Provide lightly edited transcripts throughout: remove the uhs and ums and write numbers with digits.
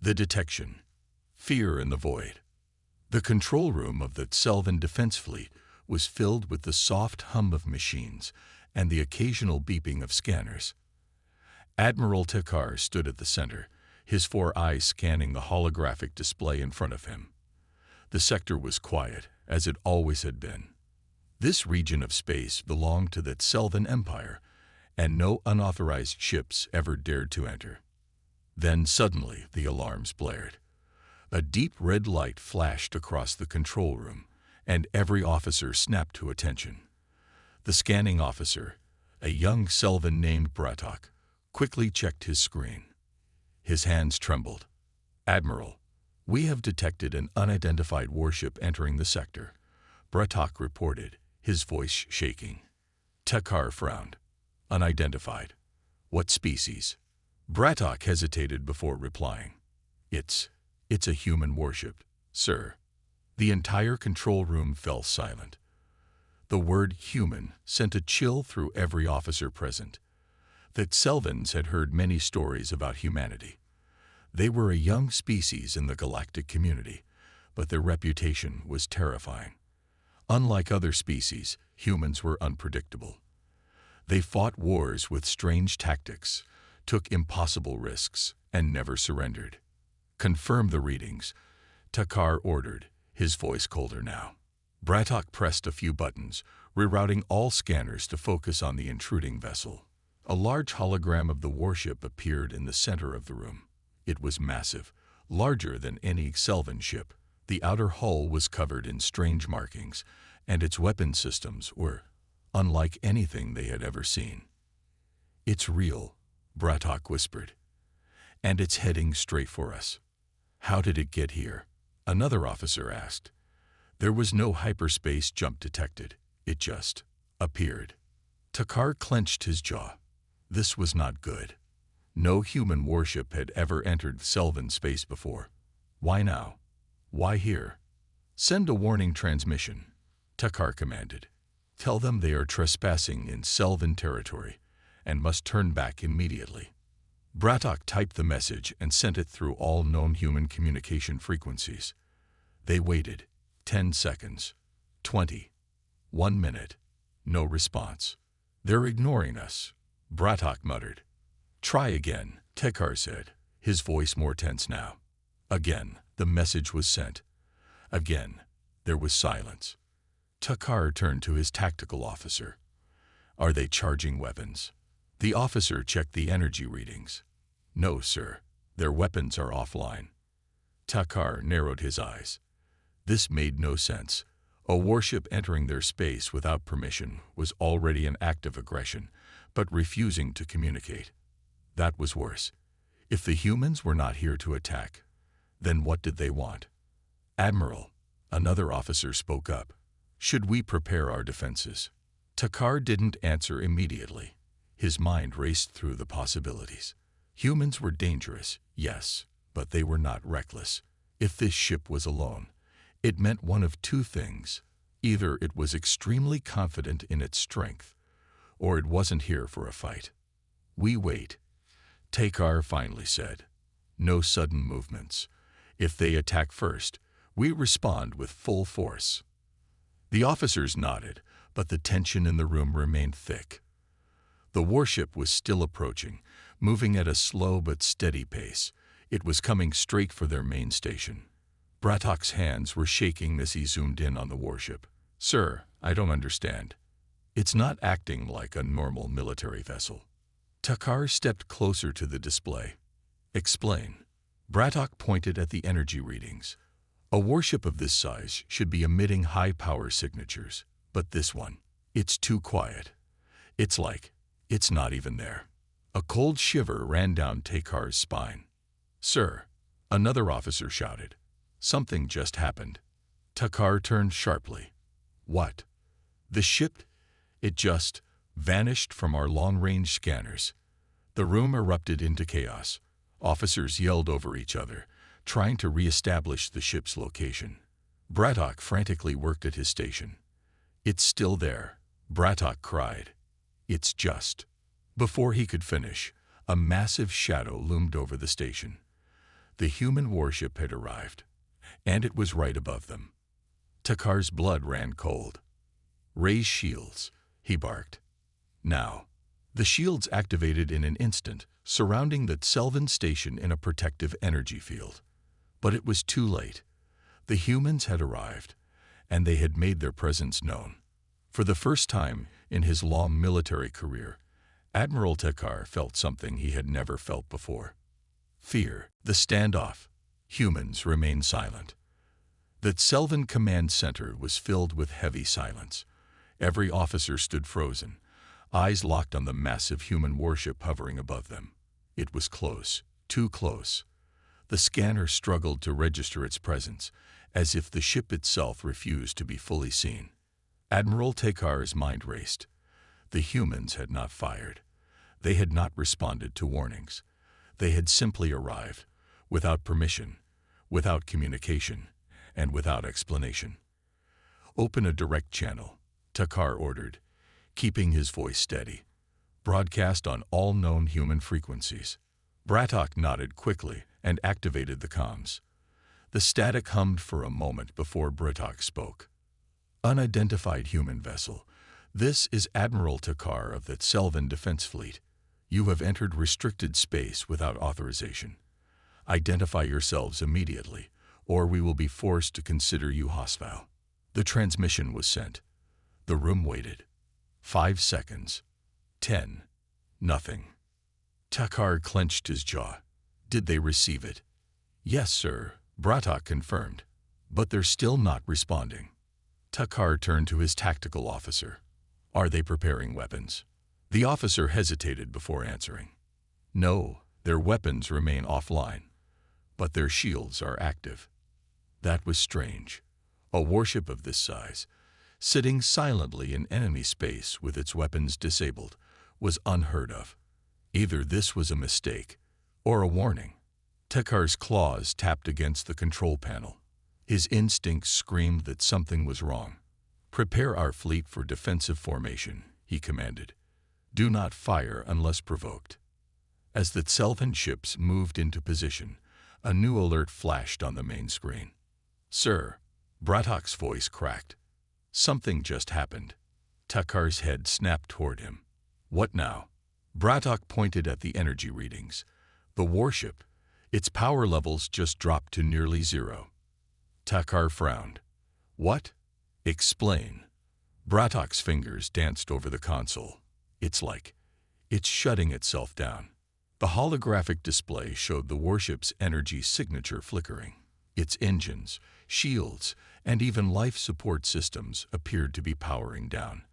The detection. Fear in the void. The control room of the Selvan Defense Fleet was filled with the soft hum of machines and the occasional beeping of scanners. Admiral Tekar stood at the center, his 4 eyes scanning the holographic display in front of him. The sector was quiet, as it always had been. This region of space belonged to the Selvan Empire, and no unauthorized ships ever dared to enter. Then suddenly the alarms blared. A deep red light flashed across the control room, and every officer snapped to attention. The scanning officer, a young Selvan named Bratok, quickly checked his screen. His hands trembled. "Admiral, we have detected an unidentified warship entering the sector," Bratok reported, his voice shaking. Tekar frowned. "Unidentified. What species?" Bratok hesitated before replying. It's a human warship, sir." The entire control room fell silent. The word human sent a chill through every officer present. The Selvans had heard many stories about humanity. They were a young species in the galactic community, but their reputation was terrifying. Unlike other species, humans were unpredictable. They fought wars with strange tactics, took impossible risks, and never surrendered. "Confirm the readings," Tekar ordered, his voice colder now. Bratok pressed a few buttons, rerouting all scanners to focus on the intruding vessel. A large hologram of the warship appeared in the center of the room. It was massive, larger than any Selvan ship. The outer hull was covered in strange markings, and its weapon systems were unlike anything they had ever seen. "It's real," Bratok whispered, "and it's heading straight for us." "How did it get here?" another officer asked. "There was no hyperspace jump detected. It just appeared." Tekar clenched his jaw. This was not good. No human warship had ever entered Selvan space before. Why now? Why here? "Send a warning transmission," Tekar commanded. "Tell them they are trespassing in Selvan territory and must turn back immediately." Bratok typed the message and sent it through all known human communication frequencies. They waited. 10 seconds. 20. 1 minute. No response. "They're ignoring us," Bratok muttered. "Try again," Tekar said, his voice more tense now. Again, the message was sent. Again, there was silence. Tekar turned to his tactical officer. "Are they charging weapons?" The officer checked the energy readings. "No, sir. Their weapons are offline." Tekar narrowed his eyes. This made no sense. A warship entering their space without permission was already an act of aggression, but refusing to communicate. That was worse. If the humans were not here to attack, then what did they want? "Admiral," another officer spoke up, "should we prepare our defenses?" Tekar didn't answer immediately. His mind raced through the possibilities. Humans were dangerous, yes, but they were not reckless. If this ship was alone, it meant one of two things. Either it was extremely confident in its strength, or it wasn't here for a fight. "We wait," Tekar finally said. "No sudden movements. If they attack first, we respond with full force." The officers nodded, but the tension in the room remained thick. The warship was still approaching, moving at a slow but steady pace. It was coming straight for their main station. Bratok's hands were shaking as he zoomed in on the warship. "Sir, I don't understand. It's not acting like a normal military vessel." Tekar stepped closer to the display. "Explain." Bratok pointed at the energy readings. "A warship of this size should be emitting high-power signatures, but this one, it's too quiet. It's not even there." A cold shiver ran down Tekar's spine. "Sir," another officer shouted, "something just happened." Tekar turned sharply. "What?" "The ship, it just vanished from our long-range scanners." The room erupted into chaos. Officers yelled over each other, trying to re-establish the ship's location. Bratok frantically worked at his station. "It's still there," Bratok cried. "It's just." Before he could finish, a massive shadow loomed over the station. The human warship had arrived, and it was right above them. Takar's blood ran cold. "Raise shields," he barked. Now. The shields activated in an instant, surrounding the Selvin station in a protective energy field. But it was too late. The humans had arrived, and they had made their presence known. For the first time in his long military career, Admiral Takar felt something he had never felt before. Fear. The standoff. Humans remained silent. The Selvin command center was filled with heavy silence. Every officer stood frozen, eyes locked on the massive human warship hovering above them. It was close, too close. The scanner struggled to register its presence, as if the ship itself refused to be fully seen. Admiral Takar's mind raced. The humans had not fired. They had not responded to warnings. They had simply arrived, without permission, without communication, and without explanation. "Open a direct channel," Takar ordered, keeping his voice steady. "Broadcast on all known human frequencies." Brattok nodded quickly and activated the comms. The static hummed for a moment before Brattok spoke. "Unidentified human vessel. This is Admiral Takar of the Selvin Defense Fleet. You have entered restricted space without authorization. Identify yourselves immediately, or we will be forced to consider you hostile." The transmission was sent. The room waited. 5 seconds. 10. Nothing. Takar clenched his jaw. "Did they receive it?" "Yes, sir," Brattok confirmed. "But they're still not responding." Takar turned to his tactical officer. "Are they preparing weapons?" The officer hesitated before answering. "No, their weapons remain offline, but their shields are active." That was strange. A warship of this size, sitting silently in enemy space with its weapons disabled, was unheard of. Either this was a mistake or a warning. Takar's claws tapped against the control panel. His instincts screamed that something was wrong. "Prepare our fleet for defensive formation," he commanded. "Do not fire unless provoked." As the Selvin ships moved into position, a new alert flashed on the main screen. "Sir," Brattok's voice cracked. "Something just happened." Takar's head snapped toward him. "What now?" Brattok pointed at the energy readings. "The warship. Its power levels just dropped to nearly zero." Takar frowned. "What? Explain." Brattok's fingers danced over the console. It's shutting itself down." The holographic display showed the warship's energy signature flickering. Its engines, shields, and even life support systems appeared to be powering down.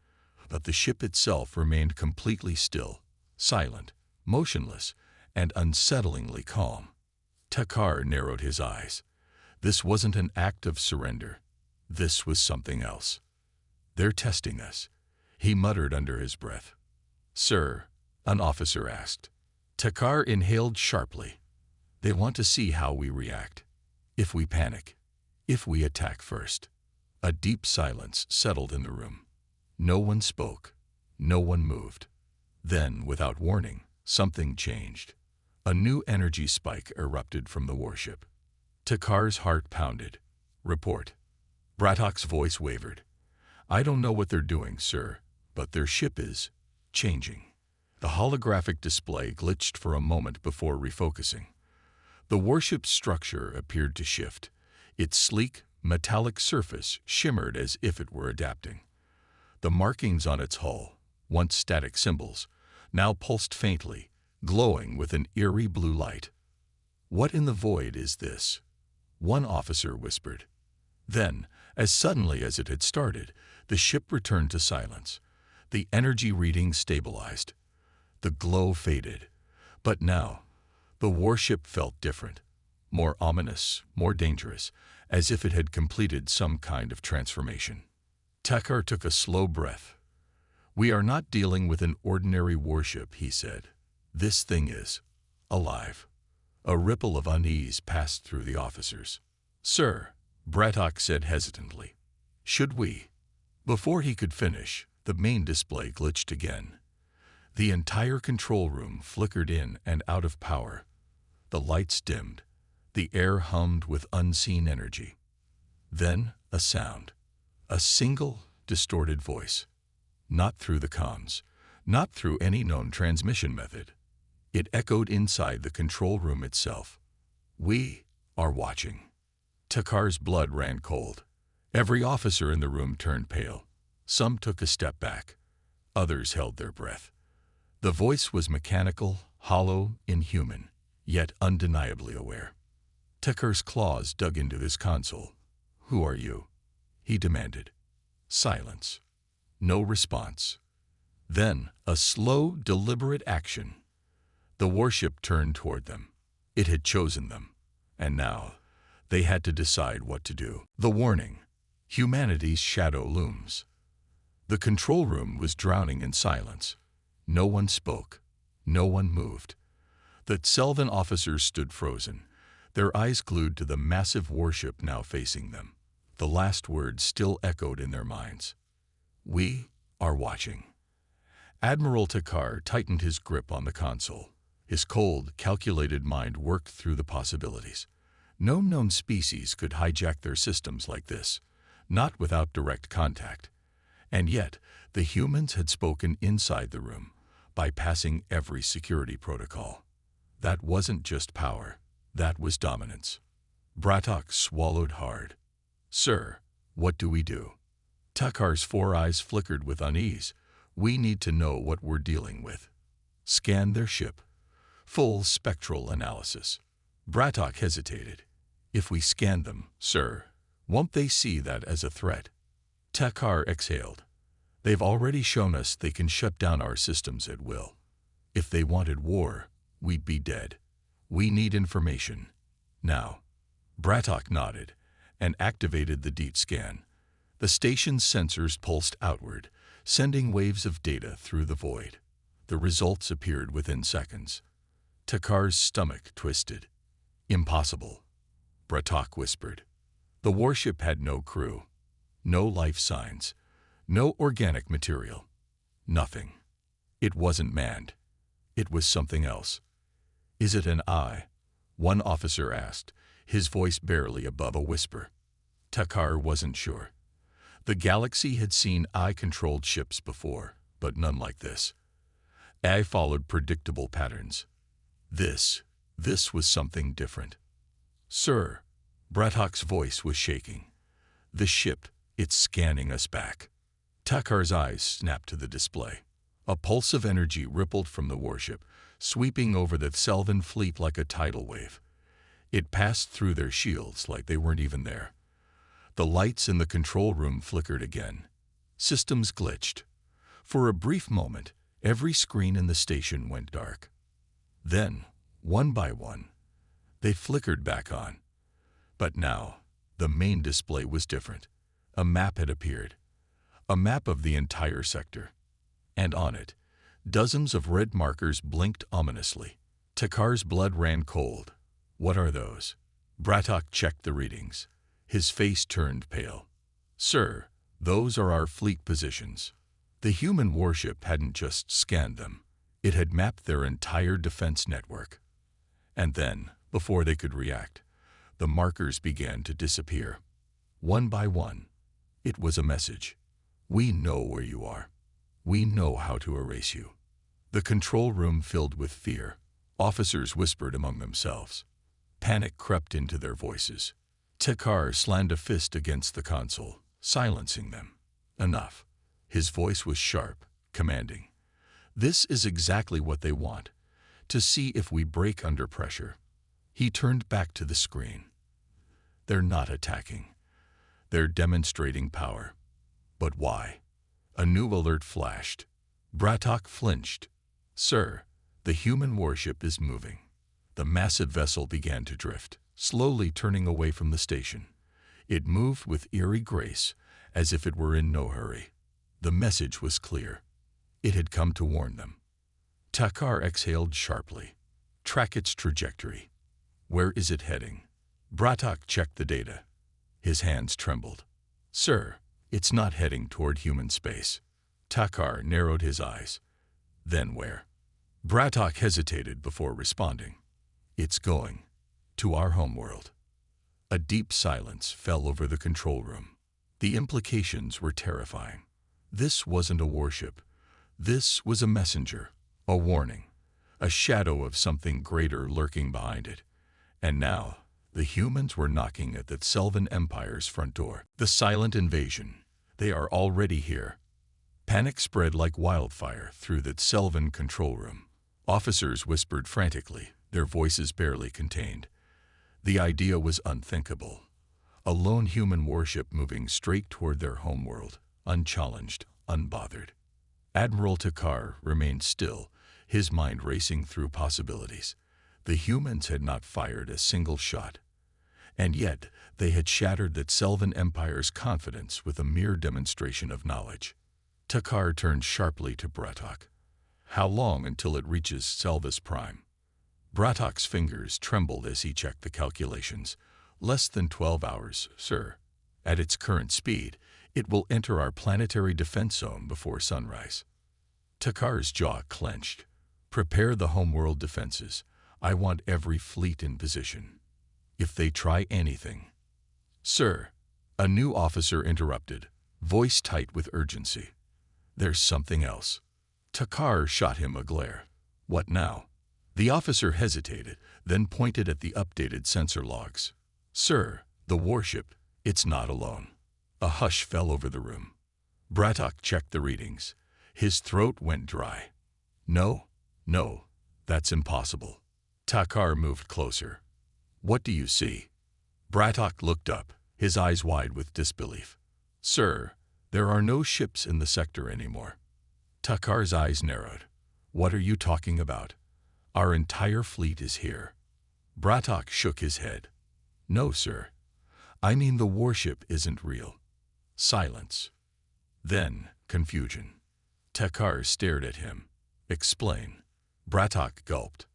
But the ship itself remained completely still, silent, motionless, and unsettlingly calm. Takar narrowed his eyes. This wasn't an act of surrender. This was something else. "They're testing us," he muttered under his breath. "Sir," an officer asked. Takar inhaled sharply. "They want to see how we react. If we panic. If we attack first." A deep silence settled in the room. No one spoke. No one moved. Then, without warning, something changed. A new energy spike erupted from the warship. Takar's heart pounded. "Report." Brattok's voice wavered. "I don't know what they're doing, sir, but their ship is changing." The holographic display glitched for a moment before refocusing. The warship's structure appeared to shift. Its sleek, metallic surface shimmered as if it were adapting. The markings on its hull, once static symbols, now pulsed faintly, glowing with an eerie blue light. "What in the void is this?" one officer whispered. Then, as suddenly as it had started, the ship returned to silence. The energy reading stabilized. The glow faded. But now, the warship felt different, more ominous, more dangerous, as if it had completed some kind of transformation. Takar took a slow breath. "We are not dealing with an ordinary warship," he said. "This thing is alive." A ripple of unease passed through the officers. "Sir," Brattok said hesitantly, "should we?" Before he could finish, the main display glitched again. The entire control room flickered in and out of power. The lights dimmed. The air hummed with unseen energy. Then a sound. A single, distorted voice. Not through the comms. Not through any known transmission method. It echoed inside the control room itself. "We are watching." Takar's blood ran cold. Every officer in the room turned pale. Some took a step back. Others held their breath. The voice was mechanical, hollow, inhuman, yet undeniably aware. Takar's claws dug into his console. "Who are you?" he demanded. Silence. No response. Then a slow, deliberate action. The warship turned toward them. It had chosen them. And now, they had to decide what to do. The warning. Humanity's shadow looms. The control room was drowning in silence. No one spoke. No one moved. The Selvan officers stood frozen, their eyes glued to the massive warship now facing them. The last words still echoed in their minds. "We are watching." Admiral Takar tightened his grip on the console. His cold, calculated mind worked through the possibilities. No known species could hijack their systems like this, not without direct contact. And yet, the humans had spoken inside the room, bypassing every security protocol. That wasn't just power, that was dominance. Bratok swallowed hard. "Sir, what do we do?" Takar's four eyes flickered with unease. "We need to know what we're dealing with." "Scan their ship." Full spectral analysis. Bratok hesitated. "If we scan them, sir, won't they see that as a threat?" Takar exhaled. "They've already shown us they can shut down our systems at will. If they wanted war, we'd be dead. We need information. Now." Bratok nodded and activated the DEET scan. The station's sensors pulsed outward, sending waves of data through the void. The results appeared within seconds. Takar's stomach twisted. "Impossible," Bratok whispered. The warship had no crew, no life signs, no organic material. Nothing. It wasn't manned. It was something else. "Is it an eye?" one officer asked, his voice barely above a whisper. Takar wasn't sure. The galaxy had seen eye-controlled ships before, but none like this. Eye followed predictable patterns. This was something different. "Sir," Bratok's voice was shaking. "The ship, it's scanning us back." Takar's eyes snapped to the display. A pulse of energy rippled from the warship, sweeping over the Selvan fleet like a tidal wave. It passed through their shields like they weren't even there. The lights in the control room flickered again. Systems glitched. For a brief moment, every screen in the station went dark. Then, one by one, they flickered back on. But now, the main display was different. A map had appeared. A map of the entire sector. And on it, dozens of red markers blinked ominously. Takar's blood ran cold. "What are those?" Bratok checked the readings. His face turned pale. "Sir, those are our fleet positions." The human warship hadn't just scanned them. It had mapped their entire defense network. And then, before they could react, the markers began to disappear. One by one, it was a message. "We know where you are. We know how to erase you." The control room filled with fear. Officers whispered among themselves. Panic crept into their voices. Takar slammed a fist against the console, silencing them. "Enough." His voice was sharp, commanding. "This is exactly what they want, to see if we break under pressure." He turned back to the screen. "They're not attacking. They're demonstrating power. But why?" A new alert flashed. Bratok flinched. "Sir, the human warship is moving." The massive vessel began to drift, slowly turning away from the station. It moved with eerie grace, as if it were in no hurry. The message was clear. It had come to warn them. Takar exhaled sharply. "Track its trajectory." "Where is it heading?" Bratok checked the data. His hands trembled. "Sir, it's not heading toward human space." Takar narrowed his eyes. "Then where?" Bratok hesitated before responding. "It's going to our homeworld. A deep silence fell over the control room. The implications were terrifying. This wasn't a warship. This was a messenger, a warning, a shadow of something greater lurking behind it. And now, the humans were knocking at the Selvan Empire's front door. The silent invasion. They are already here. Panic spread like wildfire through the Selvan control room. Officers whispered frantically, their voices barely contained. The idea was unthinkable. A lone human warship moving straight toward their homeworld, unchallenged, unbothered. Admiral Takar remained still, his mind racing through possibilities. The humans had not fired a single shot. And yet, they had shattered the Selvan Empire's confidence with a mere demonstration of knowledge. Takar turned sharply to Bratok. How long until it reaches Selvis Prime? Bratok's fingers trembled as he checked the calculations. Less than 12 hours, sir. At its current speed, it will enter our planetary defense zone before sunrise. Takar's jaw clenched. Prepare the homeworld defenses. I want every fleet in position. If they try anything. Sir, a new officer interrupted, voice tight with urgency. There's something else. Takar shot him a glare. What now? The officer hesitated, then pointed at the updated sensor logs. Sir, the warship, it's not alone. A hush fell over the room. Bratok checked the readings. His throat went dry. No, that's impossible. Takar moved closer. What do you see? Bratok looked up, his eyes wide with disbelief. Sir, there are no ships in the sector anymore. Takar's eyes narrowed. What are you talking about? Our entire fleet is here. Bratok shook his head. No, sir. I mean the warship isn't real. Silence. Then, confusion. Takar stared at him. Explain. Bratok gulped.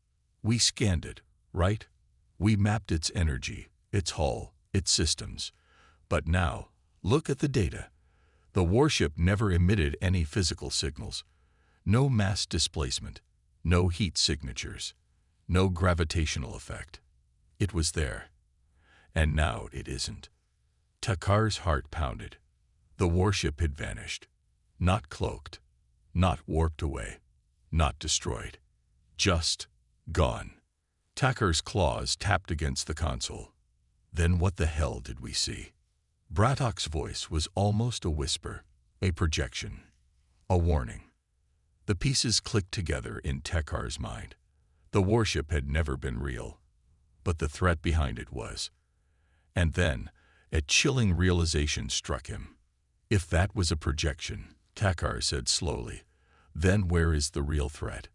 We scanned it, right? We mapped its energy, its hull, its systems. But now, look at the data. The warship never emitted any physical signals. No mass displacement, no heat signatures, no gravitational effect. It was there. And now it isn't. Takar's heart pounded. The warship had vanished. Not cloaked, not warped away, not destroyed. Just gone. Takar's claws tapped against the console. Then what the hell did we see? Bratok's voice was almost a whisper, a projection, a warning. The pieces clicked together in Takar's mind. The warship had never been real, but the threat behind it was. And then, a chilling realization struck him. If that was a projection, Takar said slowly, then where is the real threat?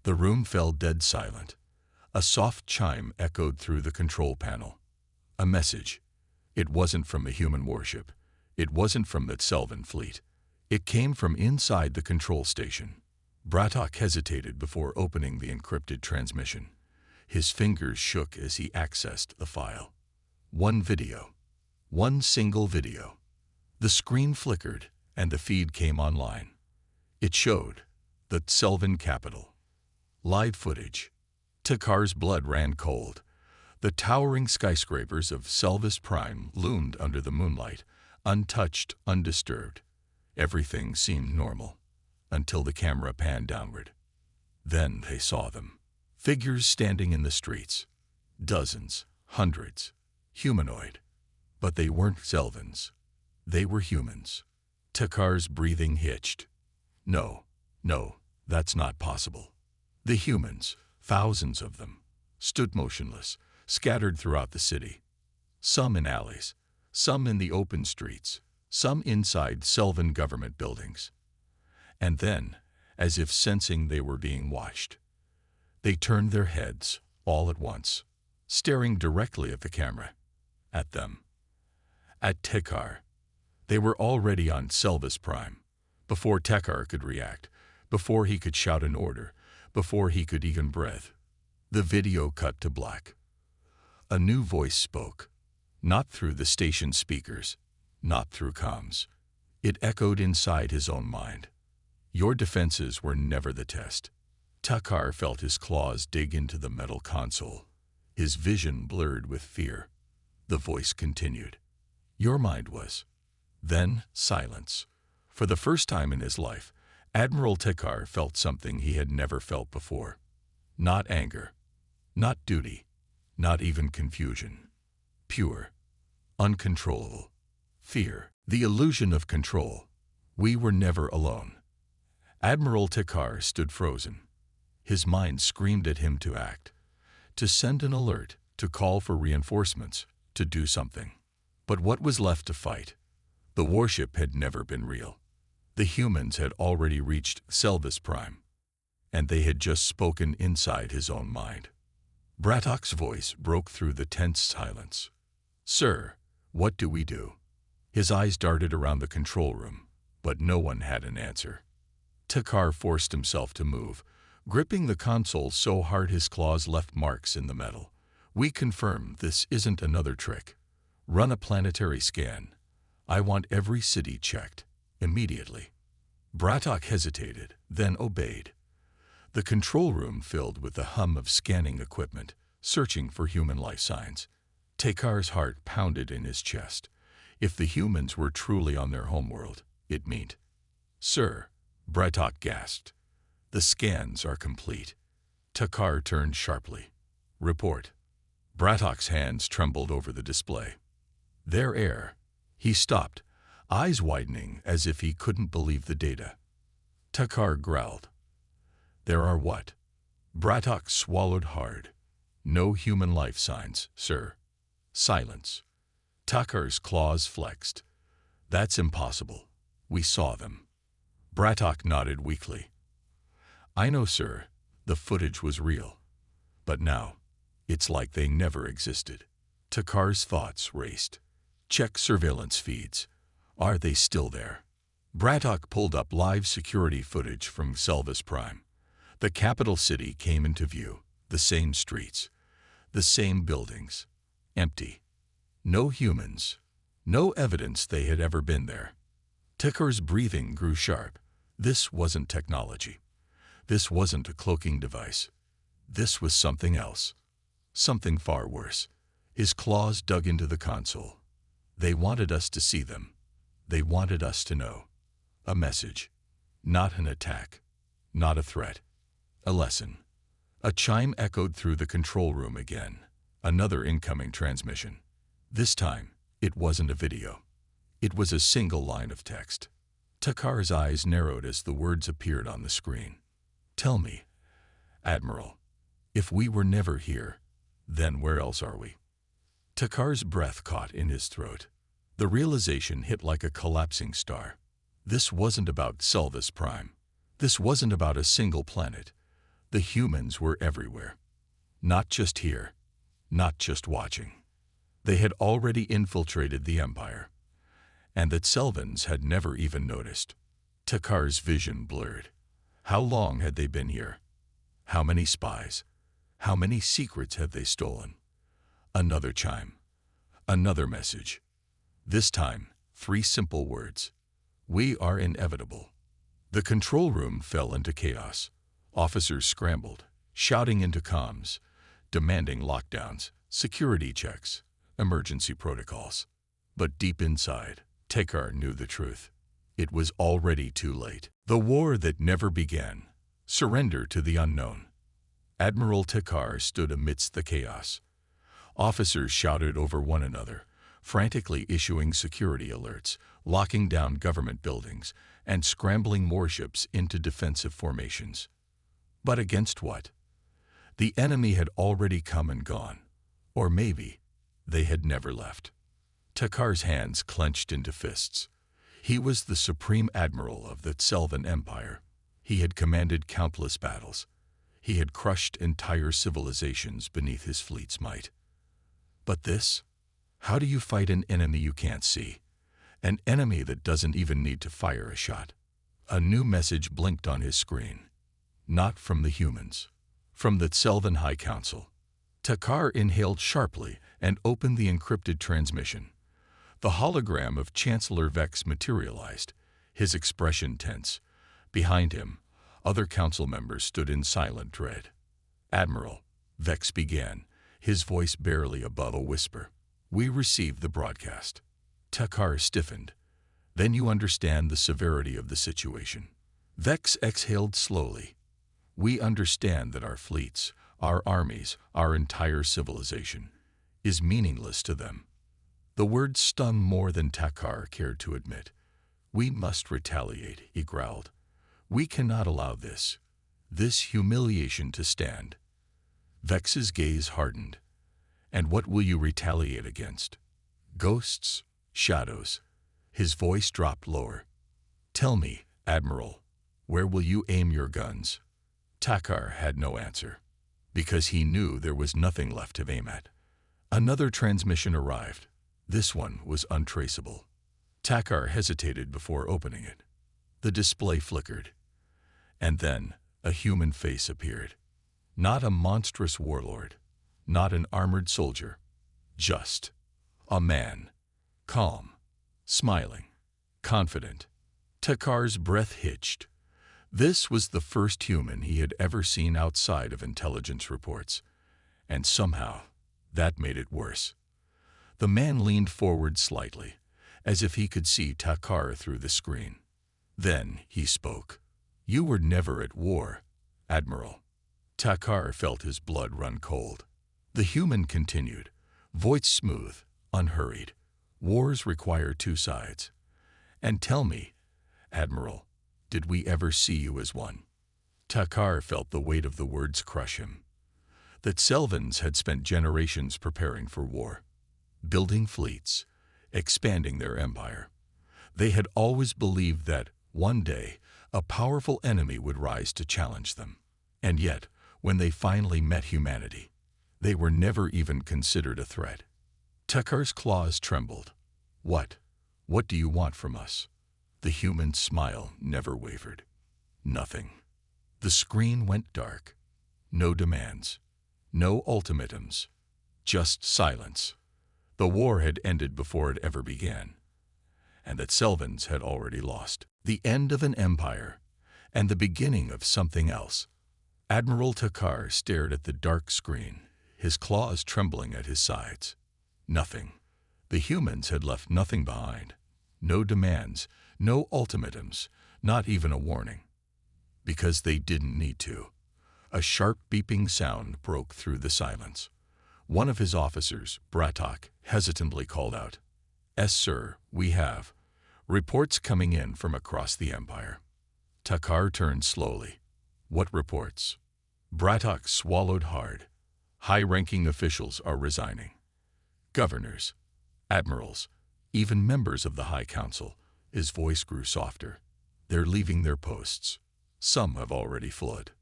The room fell dead silent. A soft chime echoed through the control panel. A message. It wasn't from a human warship. It wasn't from the Selvan fleet. It came from inside the control station. Bratok hesitated before opening the encrypted transmission. His fingers shook as he accessed the file. One video. One single video. The screen flickered, and the feed came online. It showed the Selvan capital. Live footage. Takar's blood ran cold. The towering skyscrapers of Selvis Prime loomed under the moonlight, untouched, undisturbed. Everything seemed normal, until the camera panned downward. Then they saw them. Figures standing in the streets. Dozens, hundreds. Humanoid. But they weren't Selvans. They were humans. Takar's breathing hitched. No, that's not possible. The humans, thousands of them, stood motionless, scattered throughout the city. Some in alleys, some in the open streets, some inside Selvan government buildings. And then, as if sensing they were being watched, they turned their heads, all at once, staring directly at the camera. At them. At Takar. They were already on Selvis Prime. Before Takar could react, before he could shout an order, before he could even breathe. The video cut to black. A new voice spoke, not through the station speakers, not through comms. It echoed inside his own mind. Your defenses were never the test. Takar felt his claws dig into the metal console. his vision blurred with fear. The voice continued. Your mind was. Then silence. For the first time in his life, Admiral Tekar felt something he had never felt before. Not anger, not duty, not even confusion. Pure, uncontrollable fear. The illusion of control. We were never alone. Admiral Tekar stood frozen. His mind screamed at him to act, to send an alert, to call for reinforcements, to do something. But what was left to fight? The warship had never been real. The humans had already reached Selvis Prime, and they had just spoken inside his own mind. Bratok's voice broke through the tense silence. Sir, what do we do? His eyes darted around the control room, but no one had an answer. Tekar forced himself to move, gripping the console so hard his claws left marks in the metal. We confirm this isn't another trick. Run a planetary scan. I want every city checked, immediately. Bratok hesitated, then obeyed. The control room filled with the hum of scanning equipment, searching for human life signs. Tekar's heart pounded in his chest. If the humans were truly on their homeworld, it meant. Sir, Bratok gasped. The scans are complete. Tekar turned sharply. Report. Bratok's hands trembled over the display. Their air. He stopped, eyes widening as if he couldn't believe the data. Tekar growled. There are what? Bratok swallowed hard. No human life signs, sir. Silence. Tekar's claws flexed. That's impossible. We saw them. Bratok nodded weakly. I know, sir. The footage was real. But now, it's like they never existed. Tekar's thoughts raced. Check surveillance feeds. Are they still there? Bratok pulled up live security footage from Selvis Prime. The capital city came into view. The same streets. The same buildings. Empty. No humans. No evidence they had ever been there. Tekar's breathing grew sharp. This wasn't technology. This wasn't a cloaking device. This was something else. Something far worse. His claws dug into the console. They wanted us to see them. They wanted us to know. A message. Not an attack. Not a threat. A lesson. A chime echoed through the control room again. Another incoming transmission. This time, it wasn't a video. It was a single line of text. Tekar's eyes narrowed as the words appeared on the screen. Tell me, Admiral, if we were never here, then where else are we? Tekar's breath caught in his throat. The realization hit like a collapsing star. This wasn't about Selvis Prime. This wasn't about a single planet. The humans were everywhere. Not just here. Not just watching. They had already infiltrated the Empire. And that Selvins had never even noticed. Tekar's vision blurred. How long had they been here? How many spies? How many secrets had they stolen? Another chime. Another message. This time, 3 simple words. We are inevitable. The control room fell into chaos. Officers scrambled, shouting into comms, demanding lockdowns, security checks, emergency protocols. But deep inside, Tekar knew the truth. It was already too late. The war that never began. Surrender to the unknown. Admiral Tekar stood amidst the chaos. Officers shouted over one another, frantically issuing security alerts, locking down government buildings, and scrambling warships into defensive formations. But against what? The enemy had already come and gone. Or maybe they had never left. Tekar's hands clenched into fists. He was the supreme admiral of the Selvan Empire. He had commanded countless battles. He had crushed entire civilizations beneath his fleet's might. But this? How do you fight an enemy you can't see? An enemy that doesn't even need to fire a shot? A new message blinked on his screen. Not from the humans. From the Selvan High Council. Tekar inhaled sharply and opened the encrypted transmission. The hologram of Chancellor Vex materialized, his expression tense. Behind him, other council members stood in silent dread. Admiral, Vex began, his voice barely above a whisper. "We received the broadcast." Takar stiffened. "Then you understand the severity of the situation." Vex exhaled slowly. "We understand that our fleets, our armies, our entire civilization is meaningless to them." The words stung more than Takar cared to admit. "We must retaliate," he growled. "We cannot allow this humiliation to stand." Vex's gaze hardened. "And what will you retaliate against? Ghosts? Shadows?" His voice dropped lower. "Tell me, Admiral, where will you aim your guns?" Takar had no answer, because he knew there was nothing left to aim at. Another transmission arrived. This one was untraceable. Takar hesitated before opening it. The display flickered. And then a human face appeared. Not a monstrous warlord, not an armored soldier, just a man, calm, smiling, confident. Takar's breath hitched. This was the first human he had ever seen outside of intelligence reports, and somehow that made it worse. The man leaned forward slightly, as if he could see Takar through the screen. Then he spoke. "You were never at war, Admiral." Takar felt his blood run cold. The human continued, voice smooth, unhurried. "Wars require two sides. And tell me, Admiral, did we ever see you as one?" Takar felt the weight of the words crush him. That Selvins had spent generations preparing for war, building fleets, expanding their empire. They had always believed that, one day, a powerful enemy would rise to challenge them. And yet, when they finally met humanity, they were never even considered a threat. Takar's claws trembled. What do you want from us?" The human's smile never wavered. "Nothing." The screen went dark. No demands. No ultimatums. Just silence. The war had ended before it ever began, and that Selvins had already lost. The end of an empire, and the beginning of something else. Admiral Takar stared at the dark screen, his claws trembling at his sides. Nothing. The humans had left nothing behind. No demands, no ultimatums, not even a warning. Because they didn't need to. A sharp beeping sound broke through the silence. One of his officers, Bratok, hesitantly called out, "Yes, sir, we have reports coming in from across the Empire." Takar turned slowly. "What reports?" Bratok swallowed hard. "High-ranking officials are resigning. Governors, admirals, even members of the High Council." His voice grew softer. "They're leaving their posts. Some have already fled."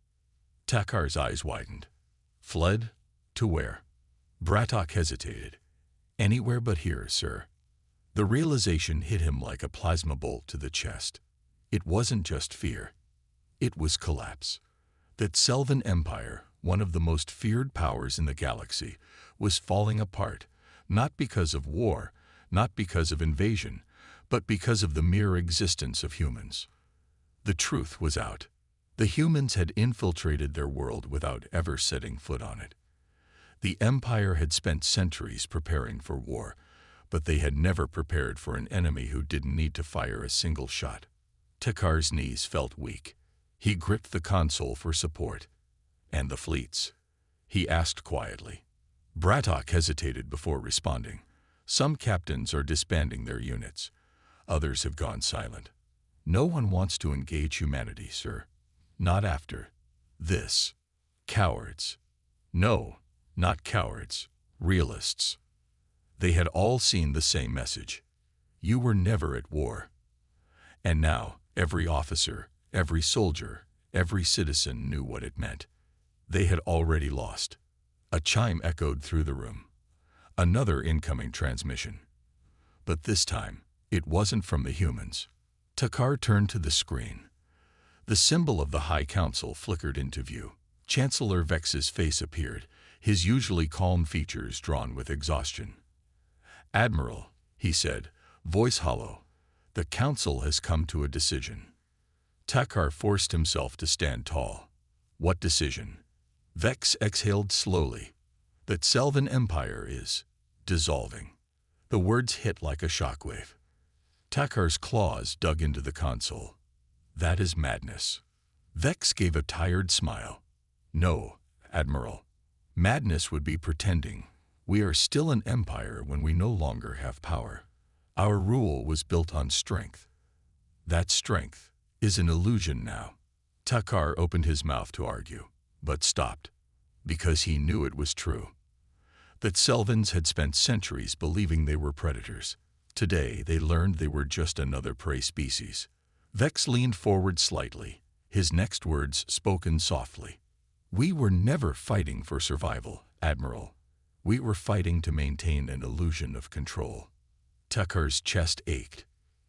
Takar's eyes widened. "Fled? To where?" Bratok hesitated. "Anywhere but here, sir." The realization hit him like a plasma bolt to the chest. It wasn't just fear. It was collapse. That Selvan Empire, one of the most feared powers in the galaxy, was falling apart, not because of war, not because of invasion, but because of the mere existence of humans. The truth was out. The humans had infiltrated their world without ever setting foot on it. The Empire had spent centuries preparing for war, but they had never prepared for an enemy who didn't need to fire a single shot. Takar's knees felt weak. He gripped the console for support. "And the fleets?" he asked quietly. Bratok hesitated before responding. "Some captains are disbanding their units. Others have gone silent. No one wants to engage humanity, sir. Not after this. Cowards. No, not cowards. Realists." They had all seen the same message. You were never at war. And now, every officer, every soldier, every citizen knew what it meant. They had already lost. A chime echoed through the room. Another incoming transmission. But this time, it wasn't from the humans. Takar turned to the screen. The symbol of the High Council flickered into view. Chancellor Vex's face appeared, his usually calm features drawn with exhaustion. "Admiral," he said, voice hollow, "the Council has come to a decision." Takar forced himself to stand tall. "What decision?" Vex exhaled slowly. That Selvan Empire is dissolving. The words hit like a shockwave. Takar's claws dug into the console. That is madness. Vex gave a tired smile. No, Admiral. Madness would be pretending. We are still an empire when we no longer have power. Our rule was built on strength. That strength is an illusion now. Takar opened his mouth to argue, but stopped, because he knew it was true. That Selvans had spent centuries believing they were predators. Today, they learned they were just another prey species. Vex leaned forward slightly, his next words spoken softly. We were never fighting for survival, Admiral. We were fighting to maintain an illusion of control. Takar's chest ached.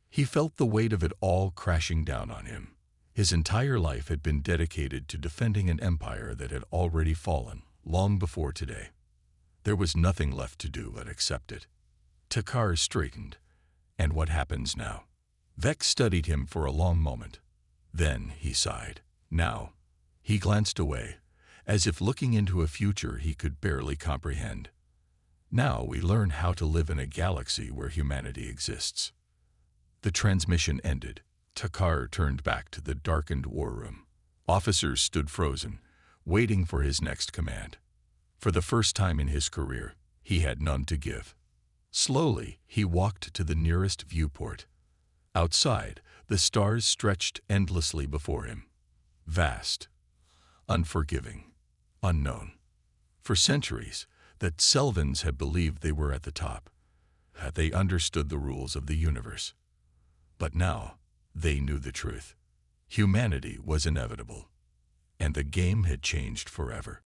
He felt the weight of it all crashing down on him. His entire life had been dedicated to defending an empire that had already fallen, long before today. There was nothing left to do but accept it. Takar straightened. And what happens now? Vex studied him for a long moment. Then he sighed. Now, he glanced away, as if looking into a future he could barely comprehend. Now we learn how to live in a galaxy where humanity exists. The transmission ended. Takar turned back to the darkened war room. Officers stood frozen, waiting for his next command. For the first time in his career, he had none to give. Slowly, he walked to the nearest viewport. Outside, the stars stretched endlessly before him. Vast, unforgiving, unknown. For centuries, the Selvans had believed they were at the top, that they understood the rules of the universe. But now, they knew the truth. Humanity was inevitable, and the game had changed forever.